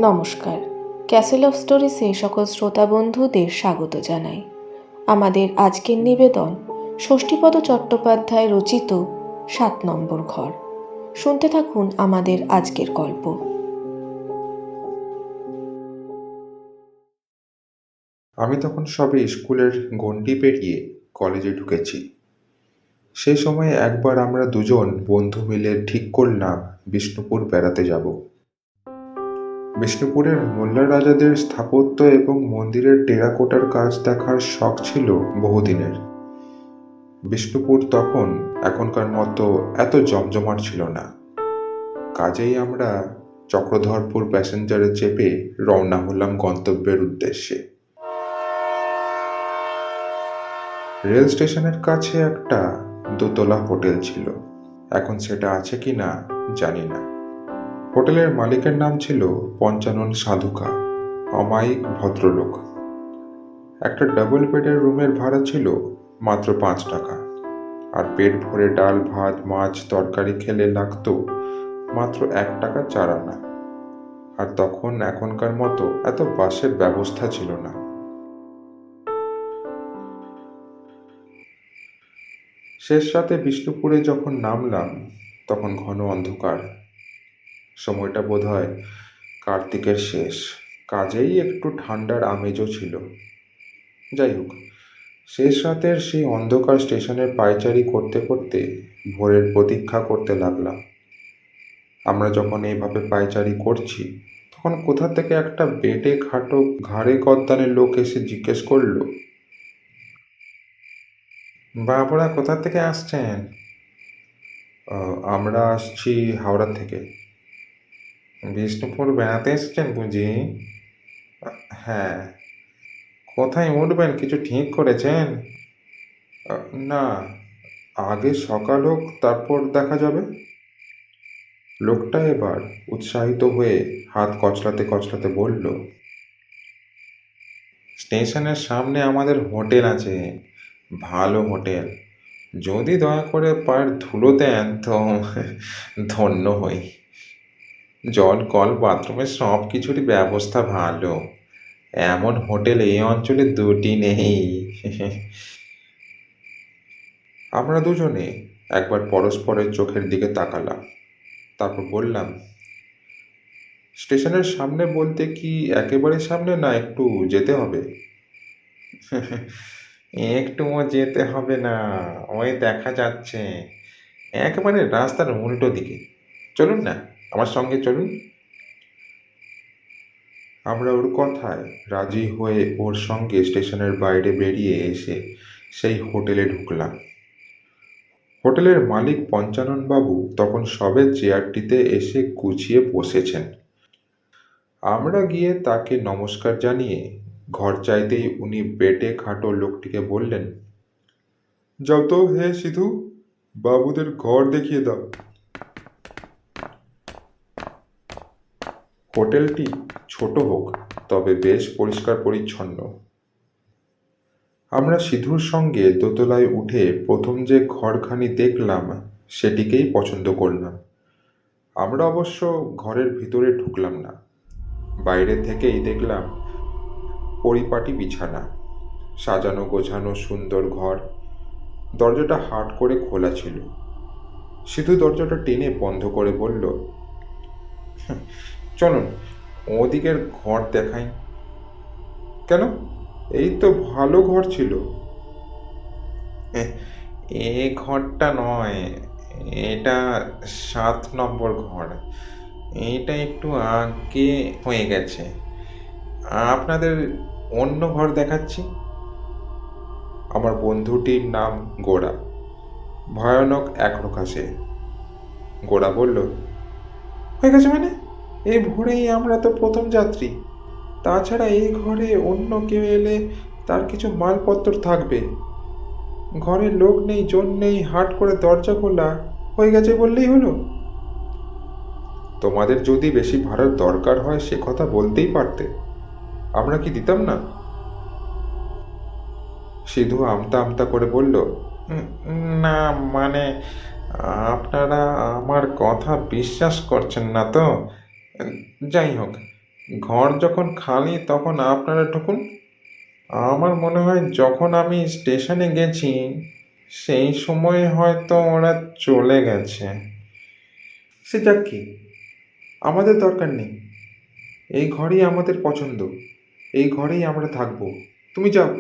নমস্কার। Castle of স্টোরিজে সকল শ্রোতা বন্ধুদের স্বাগত জানাই। আমাদের আজকের নিবেদন ষষ্ঠীপদ চট্টোপাধ্যায় রচিত ৭ নম্বর ঘর। শুনতে থাকুন আমাদের আজকের গল্প। আমি তখন সবে স্কুলের গণ্ডি পেরিয়ে কলেজে ঢুকেছি। সেই সময়ে একবার আমরা দুজন বন্ধু মিলে ঠিক করলাম বিষ্ণুপুর বেড়াতে যাব। বিষ্ণুপুরের মোল্লা রাজাদের স্থাপত্য এবং মন্দিরের টেরাকোটার কাজ দেখার শখ ছিল বহুদিনের। বিষ্ণুপুর তখন এখনকার মতো এত জমজমাট ছিল না। কাজেই আমরা চক্রধরপুর প্যাসেঞ্জারে চেপে রওনা হলাম গন্তব্যের উদ্দেশ্যে। রেল স্টেশনের কাছে একটা দোতলা হোটেল ছিল, এখন সেটা আছে কি না জানি না। হোটেলের মালিকের নাম ছিল পঞ্চানন সাধুকা, অমায়িক ভদ্রলোক। একটা ডাবল বেডের রুমের ভাড়া ছিল মাত্র ৫ টাকা, আর পেট ভরে ডাল ভাত মাছ তরকারি খেলে লাগতো মাত্র ১ টাকা ৪ আনা। আর তখন এখনকার মতো এত বাসের ব্যবস্থা ছিল না। শেষ রাতে বিষ্ণুপুরে যখন নামলাম তখন ঘন অন্ধকার। সময়টা বোধহয় কার্তিকের শেষ, কাজেই একটু ঠান্ডার আমেজও ছিল। যাই হোক, শেষ রাতের সেই অন্ধকার স্টেশনের পায়চারি করতে করতে ভোরের প্রতীক্ষা করতে লাগলাম। আমরা যখন এইভাবে পায়চারি করছি তখন কোথা থেকে একটা বেটে খাটো ঘাড়ে গদ্দানের লোক এসে জিজ্ঞেস করলো, বাবুরা কোথা থেকে আসছেন? আমরা আসছি হাওড়া থেকে। বিষ্ণুপুর বেড়াতে এসেছেন বুঝি? হ্যাঁ। কোথায় উঠবেন কিছু ঠিক করেছেন? না, আগে সকাল হোক তারপর দেখা যাবে। লোকটা এবার উৎসাহিত হয়ে হাত কচলাতে কচলাতে বলল, স্টেশনের সামনে আমাদের হোটেল আছে, ভালো হোটেল। যদি দয়া করে পায়ের ধুলো দেন তো ধন্য হই। জল কল বাথরুমের সব কিছুরই ব্যবস্থা ভালো। এমন হোটেল এই অঞ্চলে ২টি নেই। আমরা দুজনে একবার পরস্পরের চোখের দিকে তাকালাম, তারপর বললাম, স্টেশনের সামনে বলতে কি একেবারে সামনে, না একটু যেতে হবে? একটুও যেতে হবে না, ওই দেখা যাচ্ছে, একেবারে রাস্তার উল্টো দিকে। চলুন না, আমার সঙ্গে চলুন। আমরা ওর কথায় রাজি হয়ে ওর সঙ্গে স্টেশনের বাইরে বেরিয়ে এসে সেই হোটেলে ঢুকলাম। হোটেলের মালিক পঞ্চানন বাবু তখন সবে চেয়ারটিতে এসে গুছিয়ে বসেছেন। আমরা গিয়ে তাকে নমস্কার জানিয়ে ঘর চাইতেই উনি বেটে খাটো লোকটিকে বললেন, যাও তো হে সিধু, বাবুদের ঘর দেখিয়ে দাও। হোটেলটি ছোট হোক তবে বেশ পরিষ্কার পরিচ্ছন্ন। আমরা সিধুর সঙ্গে দোতলায় উঠে প্রথম যে ঘরখানি দেখলাম সেটিকেই পছন্দ করলাম। আমরা অবশ্য ঘরের ভিতরে ঢুকলাম না, বাইরে থেকেই দেখলাম পরিপাটি বিছানা, সাজানো গোছানো সুন্দর ঘর। দরজাটা হাট করে খোলা ছিল। সিধু দরজাটা টেনে বন্ধ করে বলল, চলুন ওদিকের ঘর দেখাই। কেন, এই তো ভালো ঘর ছিল। এ ঘরটা নয়, এটা ৭ নম্বর ঘর। এটা একটু আগে হয়ে গেছে। আপনাদের অন্য ঘর দেখাচ্ছি। আমার বন্ধুটির নাম গোড়া, ভয়ানক একরোখা সে। গোড়া বলল, হয়ে গেছে মানে? এই ভোরেই আমরা তো প্রথম যাত্রী, তাছাড়া এই ঘরে অন্য কেউ এলে তার কিছু মালপত্র থাকবে। ঘরে লোক নেই জন নেই, হাট করে দরজা খোলা, হয়ে গেছে বললেই হলো। তোমাদের যদি বেশি ভাড়ার দরকার হয় সে কথা বলতেই পারতে, আমরা কি দিতাম না? সিধু আমতা আমতা করে বলল, না মানে আপনারা আমার কথা বিশ্বাস করছেন না তো। যাই হোক, ঘর যখন খালি তখন আপনারা ঢুকুন। আমার মনে হয় যখন আমি স্টেশনে গেছি সেই সময় হয়তো ওরা চলে গেছে। সে যাক, কি আমাদের দরকার নেই, এই ঘরই আমাদের পছন্দ, এই ঘরেই আমরা থাকবো। তুমি যাও,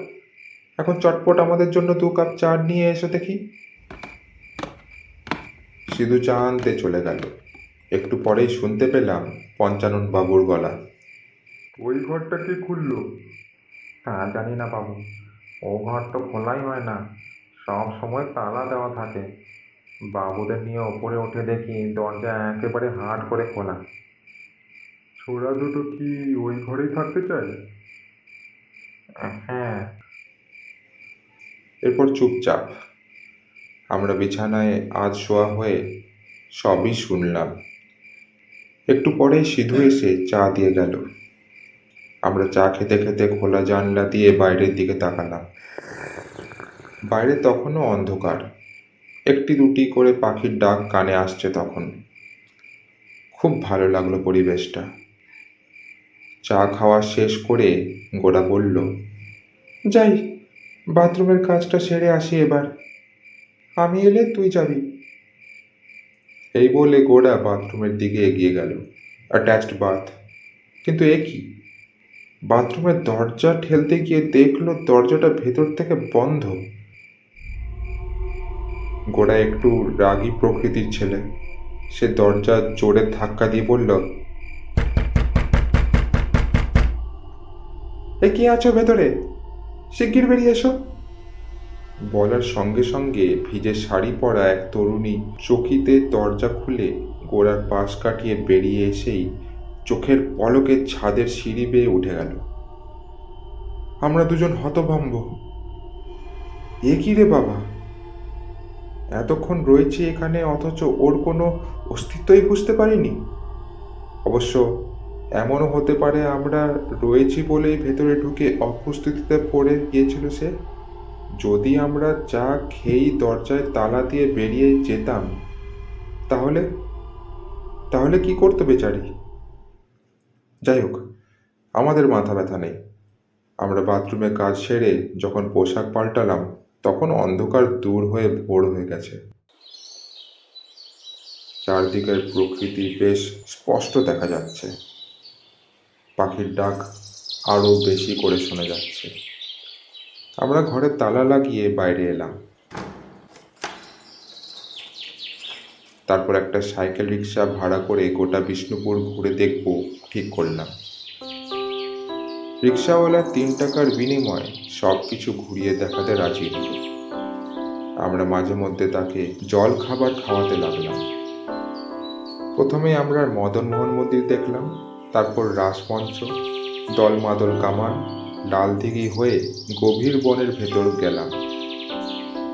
এখন চটপট আমাদের জন্য 2 কাপ চা নিয়ে এসো দেখি। সিধু চা আনতে চলে গেল। একটু পরেই শুনতে পেলাম পঞ্চানন বাবুর গলা। ওই ঘরটা কে খুললো? তা জানি না বাবু, ও ঘর তো খোলাই হয় না, সব সময় তালা দেওয়া থাকে। বাবুদের নিয়ে ওপরে উঠে দেখি দরজা একেবারে হাট করে খোলা। ছোড়া দুটো কি ওই ঘরেই থাকতে চায়? হ্যাঁ। এরপর চুপচাপ আমরা বিছানায় আজ শোয়া হয়ে সবই শুনলাম। একটু পরেই সিধু এসে চা দিয়ে গেল। আমরা চা খেতে খেতে খোলা জানলা দিয়ে বাইরের দিকে তাকালাম। বাইরে তখনও অন্ধকার, একটি দুটি করে পাখির ডাক কানে আসছে তখন। খুব ভালো লাগলো পরিবেশটা। চা খাওয়া শেষ করে গোরা বলল, যাই, বাথরুমের কাজটা সেরে আসি এবার, আমি এলে তুই যাবি। এই বলে গোরা বাথরুমের দিকে এগিয়ে গেল। অ্যাটাচড বাথ, কিন্তু এ কি, বাথরুমের দরজা ঠেলতে গিয়ে দেখলো দরজাটা ভেতর থেকে বন্ধ। গোরা একটু রাগী প্রকৃতির ছেলে, সে দরজা জোরে ধাক্কা দিয়ে বলল, এ কে আছো ভেতরে, শিগগির বেরিয়ে এসো। বলার সঙ্গে সঙ্গে ভিজে শাড়ি পরা এক তরুণী চকিতে দরজা খুলে গোড়ার পাশ কাটিয়ে বেরিয়ে এসেই চোখের পলকে ছাদের সিঁড়ি বেয়ে উঠে গেল। আমরা দুজন হতভম্ব। এ কি রে বাবা, এতক্ষণ রয়েছে এখানে অথচ ওর কোনো অস্তিত্বই বুঝতে পারিনি। অবশ্য এমনও হতে পারে আমরা রয়েছি বলেই ভেতরে ঢুকে অপ্রস্তুতিতে পড়ে গিয়েছিল সে। যদি আমরা চা খেয়েই দরজায় তালা দিয়ে বেরিয়ে যেতাম, তাহলে তাহলে কি করতো বেচারি? যাই হোক, আমাদের মাথা ব্যথা নেই। আমরা বাথরুমে কাজ সেরে যখন পোশাক পাল্টালাম তখন অন্ধকার দূর হয়ে ভোর হয়ে গেছে। চারদিকের প্রকৃতি বেশ স্পষ্ট দেখা যাচ্ছে। পাখির ডাক আরও বেশি করে শোনা যাচ্ছে। আমরা ঘরে তালা লাগিয়ে বাইরে এলাম। তারপর একটা সাইকেল রিক্সা ভাড়া করে গোটা বিষ্ণুপুর ঘুরে দেখব ঠিক করলাম। রিক্সাওয়ালা 3 টাকার বিনিময়ে সব কিছু ঘুরিয়ে দেখাতে রাজি হল। আমরা মাঝে মধ্যে তাকে জল খাবার খাওয়াতে লাগলাম। প্রথমে আমরা মদনমোহন মন্দির দেখলাম, তারপর রাসমঞ্চ, দলমাদল কামান, লালদিঘি হয়ে গভীর বনের ভেতর গেলাম।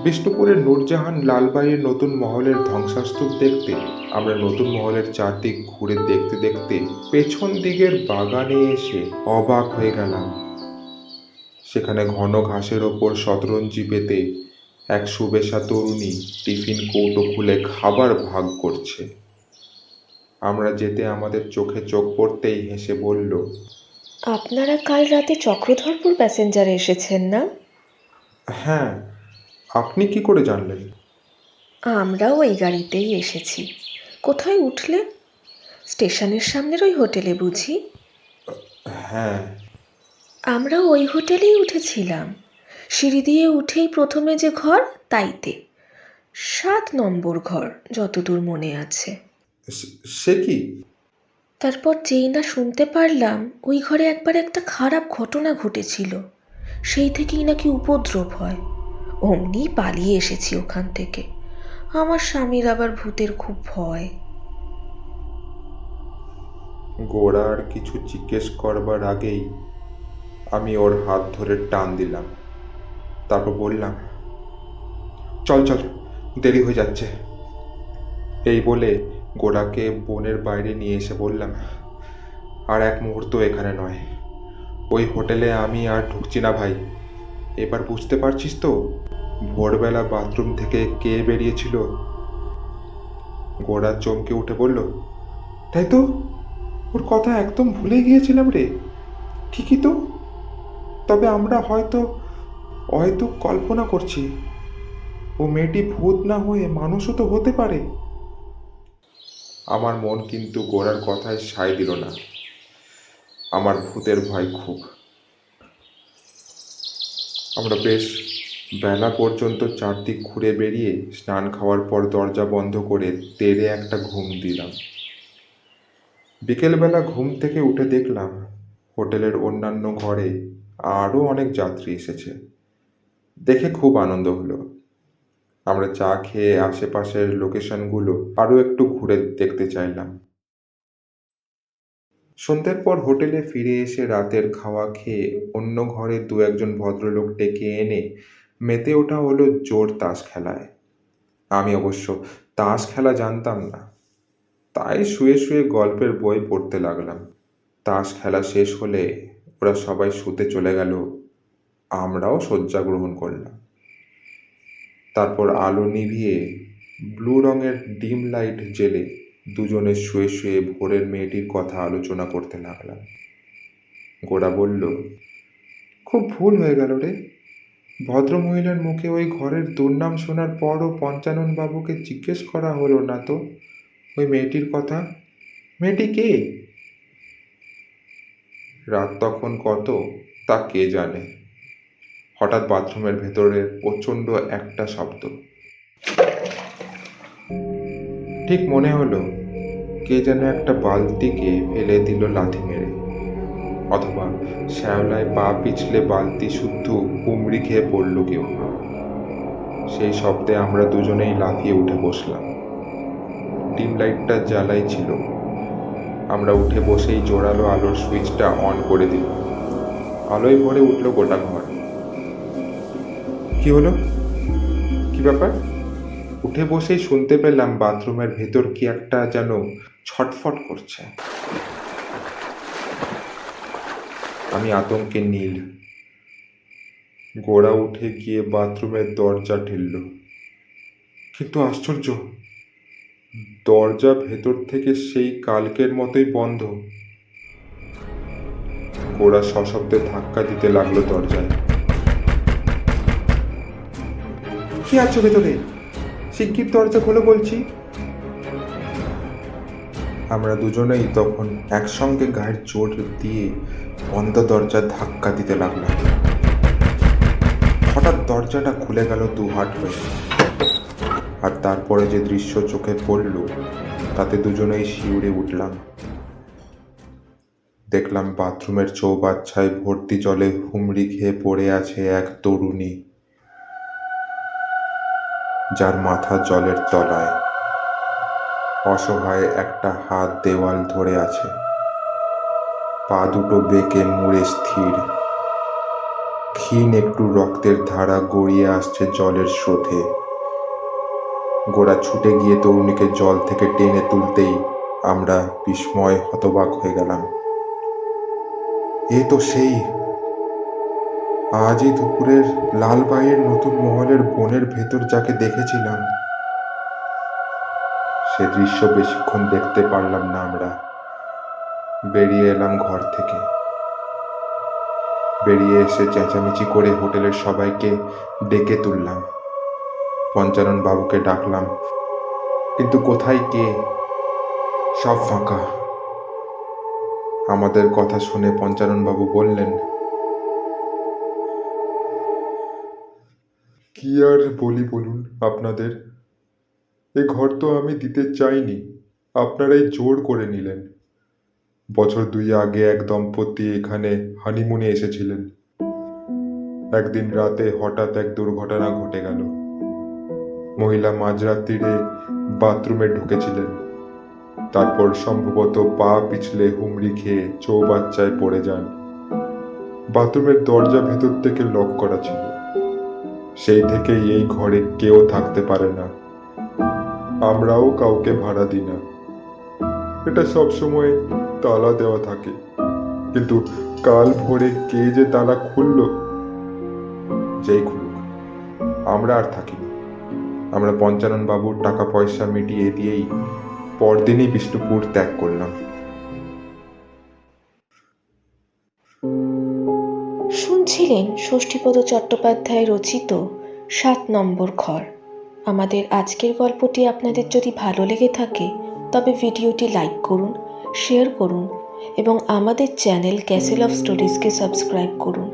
বিষ্ণুপুরের নূরজাহান লালবাইয়ের নতুন মহলের ধ্বংসাস্তূপ দেখতে আমরা নতুন মহলের চারদিক ঘুরে দেখতে দেখতে পেছন দিকের বাগানে এসে অবাক হয়ে গেলাম। সেখানে ঘন ঘাসের ওপর শতরঞ্জি পেতে এক সুবেশা তরুণী টিফিন কৌটো খুলে খাবার ভাগ করছে। আমরা যেতে আমাদের চোখে চোখ পড়তেই হেসে বলল, আপনারা কাল রাতে চক্রধরপুর প্যাসেঞ্জারে এসেছেন না? হ্যাঁ, আপনি কি করে জানলেন? আমরাও ওই গাড়িতেই এসেছি। কোথায় উঠলে? স্টেশনের সামনের ওই হোটেলে বুঝি? হ্যাঁ। আমরাও ওই হোটেলেই উঠেছিলাম। সিঁড়ি দিয়ে উঠেই প্রথমে যে ঘর, তাইতে 7 নম্বর ঘর, যতদূর মনে আছে। সে কি? তারপর যেই না শুনতে পারলাম ওই ঘরে একবার একটা খারাপ ঘটনা ঘটেছিল, সেই থেকেই নাকি উপদ্রব হয়। অমনি পালিয়ে এসেছি ওখান থেকে। আমার স্বামীর আবার ভূতের খুব ভয়। গোড়ার কিছু জিজ্ঞেস করবার আগেই আমি ওর হাত ধরে টান দিলাম। তারপর বললাম, চল চল, দেরি হয়ে যাচ্ছে। এই বলে গোড়াকে বনের বাইরে নিয়ে এসে বললাম, আর এক মুহূর্ত এখানে নয়, ওই হোটেলে আমি আর ঢুকছি না ভাই। এবার বুঝতে পারছিস তো ভোরবেলা বাথরুম থেকে কে বেরিয়েছিল? গোড়া চমকে উঠে বলল, তাই তো, ওর কথা একদম ভুলে গিয়েছিলাম রে। ঠিকই তো। তবে আমরা হয়তো হয়তো কল্পনা করছি। ও মেয়েটি ভূত না হয়ে মানুষও তো হতে পারে। আমার মন কিন্তু গোরার কথায় সায় দিল না। আমার ভূতের ভয় খুব। আমরা বেশ বেলা পর্যন্ত চারদিক ঘুরে বেরিয়ে স্নান খাওয়ার পর দরজা বন্ধ করে তেড়ে একটা ঘুম দিলাম। বিকেলবেলা ঘুম থেকে উঠে দেখলাম হোটেলের অন্যান্য ঘরে আরও অনেক যাত্রী এসেছে। দেখে খুব আনন্দ হলো। আমরা চা খেয়ে আশেপাশের লোকেশনগুলো আরও একটু ঘুরে দেখতে চাইলাম। সন্ধ্যের পর হোটেলে ফিরে এসে রাতের খাওয়া খেয়ে অন্য ঘরে দু একজন ভদ্রলোক ডেকে এনে মেতে ওঠা হলো জোর তাস খেলায়। আমি অবশ্য তাস খেলা জানতাম না, তাই শুয়ে শুয়ে গল্পের বই পড়তে লাগলাম। তাস খেলা শেষ হলে ওরা সবাই শুতে চলে গেল, আমরাও শয্যা গ্রহণ করলাম। তারপর আলো নিভিয়ে ব্লু রঙের ডিম লাইট জেলে দুজনে শুয়ে শুয়ে ভোরের মেয়েটির কথা আলোচনা করতে লাগলাম। গোরা বলল, খুব ভুল হয়ে গেল রে। ভদ্রমহিলার মুখে ওই ঘরের দুর্নাম শোনার পরও পঞ্চানন বাবুকে জিজ্ঞেস করা হলো না তো ওই মেয়েটির কথা। মেয়েটি কে? রাত তখন কত তা কে জানে। হঠাৎ বাথরুমের ভেতরে প্রচণ্ড একটা শব্দ। ঠিক মনে হলো কে যেন একটা বালতিকে ফেলে দিল লাথি মেরে, অথবা শ্যাওলায় পা পিছলে বালতি শুদ্ধ হুমড়ি খেয়ে পড়ল কেউ। সেই শব্দে আমরা দুজনেই লাফিয়ে উঠে বসলাম। ডিম লাইটটা জ্বালাই ছিল। আমরা উঠে বসেই জোরালো আলোর সুইচটা অন করে দিল। আলোয় ভরে উঠল গোটা ঘর। কি হলো? কি ব্যাপার? উঠে বসেই শুনতে পেলাম বাথরুমের ভেতর কি একটা যেন ছটফট করছে। আমি আতঙ্কে নীল। গোড়া উঠে গিয়ে বাথরুমের দরজা ঠেলল, কিন্তু আশ্চর্য, দরজা ভেতর থেকে সেই কালকের মতোই বন্ধ। গোড়া সশব্দে ধাক্কা দিতে লাগলো দরজায়। কি আছো ভেতরে? শিগগির দরজা খোলো বলছি। আমরা দুজনেই তখন একসঙ্গে গায়ের জোর দিয়ে বন্ধ দরজা ধাক্কা দিতে লাগলাম। হঠাৎ দরজাটা খুলে গেল দু হাত হয়ে, আর তারপরে যে দৃশ্য চোখে পড়ল তাতে দুজনেই শিউরে উঠলাম। দেখলাম বাথরুমের চৌবাচ্চায় ভর্তি জলে হুমড়ি খেয়ে পড়ে আছে এক তরুণী, যার মাথা জলের তলায়। অসহায় একটা হাত দেওয়াল ধরে আছে, পা দুটো বেঁকে মুড়ে স্থির। ক্ষীণ একটু রক্তের ধারা গড়িয়ে আসছে জলের স্রোতে। গোড়া ছুটে গিয়ে তরুণীকে জল থেকে টেনে তুলতেই আমরা বিস্ময় হতবাক হয়ে গেলাম। এ তো সেই আজই দুপুরের লালবাইয়ের নতুন মহলের বনের ভেতর যাকে দেখেছিলাম। সে দৃশ্য বেশিক্ষণ দেখতে পারলাম না। আমরা বেরিয়ে এলাম ঘর থেকে। বেরিয়ে এসে চেঁচামেচি করে হোটেলের সবাইকে ডেকে তুললাম। পঞ্চানন বাবুকে ডাকলাম, কিন্তু কোথায় কে? সব ফাঁকা। আমাদের কথা শুনে পঞ্চানন বাবু বললেন, কি আর বলি বলুন আপনাদের। এ ঘর তো আমি দিতে চাইনি, আপনারাই জোর করে নিলেন। বছর 2 আগে এক দম্পতি এখানে হানিমুনে এসেছিলেন। একদিন রাতে হঠাৎ এক দুর্ঘটনা ঘটে গেল। মহিলা মাঝরাত্রিরে বাথরুমে ঢুকেছিলেন, তারপর সম্ভবত পা পিছলে হুমড়ি খেয়ে চৌবাচ্চায় পড়ে যান। বাথরুমের দরজা ভেতর থেকে লক করা ছিল। সেই থেকেই এই ঘরে কেউ থাকতে পারে না। আমরাও কাউকে ভাড়া দিই না। এটা সবসময় তালা দেওয়া থাকে, কিন্তু কাল ভোরে কে যে তালা খুলল, যেই খুলুক, আমরা আর থাকিনি। আমরা পঞ্চানন বাবুর টাকা পয়সা মিটিয়ে দিয়েই পরদিনই বিষ্ণুপুর ত্যাগ করলাম। শুনছিলেন ষষ্ঠীপদ চট্টোপাধ্যায় রচিত ৭ নম্বর ঘর। আমাদের আজকের গল্পটি আপনাদের যদি ভালো লেগে থাকে তবে ভিডিওটি লাইক করুন, শেয়ার করুন এবং আমাদের চ্যানেল ক্যাসেল অফ স্টোরিজকে সাবস্ক্রাইব করুন।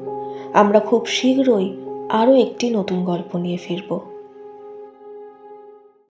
আমরা খুব শীঘ্রই আরও একটি নতুন গল্প নিয়ে ফিরব।